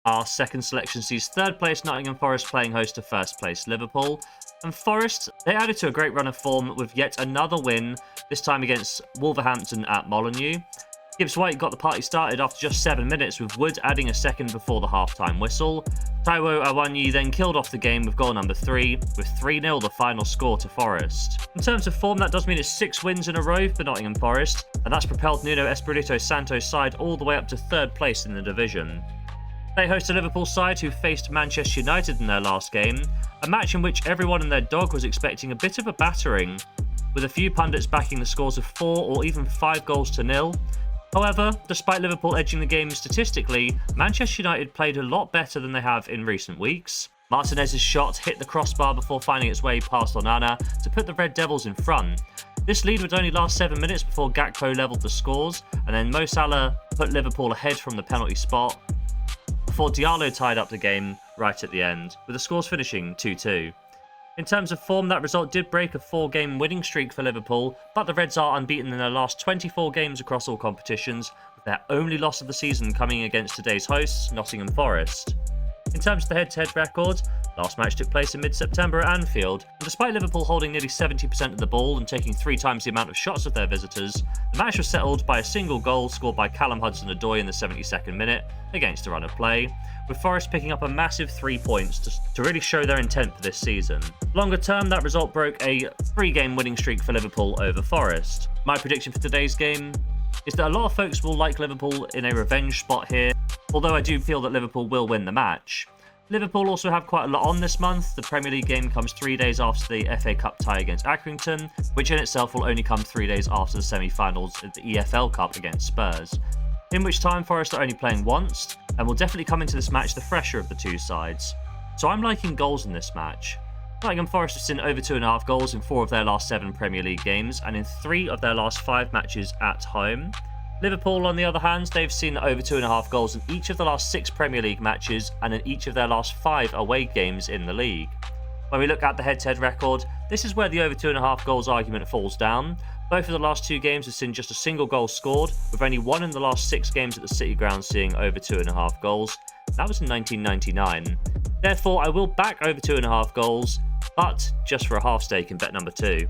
Our second selection sees third place Nottingham Forest playing host to first place Liverpool. And Forest, they added to a great run of form with yet another win, this time against Wolverhampton at Molineux. Gibbs White got the party started after just 7 minutes, with Wood adding a second before the half-time whistle. Taiwo Awoniyi then killed off the game with goal number 3, with 3-0 the final score to Forest. In terms of form, that does mean it's 6 wins in a row for Nottingham Forest, and that's propelled Nuno Espirito Santo's side all the way up to third place in the division. They host a Liverpool side who faced Manchester United in their last game, a match in which everyone and their dog was expecting a bit of a battering, with a few pundits backing the scores of 4 or even 5 goals to nil. However, despite Liverpool edging the game statistically, Manchester United played a lot better than they have in recent weeks. Martinez's shot hit the crossbar before finding its way past Onana to put the Red Devils in front. This lead would only last 7 minutes before Gakpo levelled the scores, and then Mo Salah put Liverpool ahead from the penalty spot, before Diallo tied up the game right at the end, with the scores finishing 2-2. In terms of form, that result did break a 4-game winning streak for Liverpool, but the Reds are unbeaten in their last 24 games across all competitions, with their only loss of the season coming against today's hosts, Nottingham Forest. In terms of the head-to-head record, last match took place in mid-September at Anfield, and despite Liverpool holding nearly 70% of the ball and taking 3 times the amount of shots of their visitors, the match was settled by a single goal scored by Callum Hudson-Odoi in the 72nd minute against a run of play, with Forest picking up a massive 3 points to really show their intent for this season. Longer term, that result broke a 3-game winning streak for Liverpool over Forest. My prediction for today's game is that a lot of folks will like Liverpool in a revenge spot here, although I do feel that Liverpool will win the match. Liverpool also have quite a lot on this month. The Premier League game comes 3 days after the FA Cup tie against Accrington, which in itself will only come 3 days after the semi-finals of the EFL Cup against Spurs, in which time Forest are only playing once, and will definitely come into this match the fresher of the two sides. So I'm liking goals in this match. Nottingham Forest have seen over 2.5 goals in 4 of their last 7 Premier League games, and in 3 of their last 5 matches at home. Liverpool, on the other hand, they've seen over 2.5 goals in each of the last 6 Premier League matches and in each of their last 5 away games in the league. When we look at the head-to-head record, this is where the over 2.5 goals argument falls down. Both of the last 2 games have seen just a single goal scored, with only 1 in the last 6 games at the City Ground seeing over 2.5 goals. That was in 1999. Therefore, I will back over 2.5 goals, but just for a half stake in bet number 2.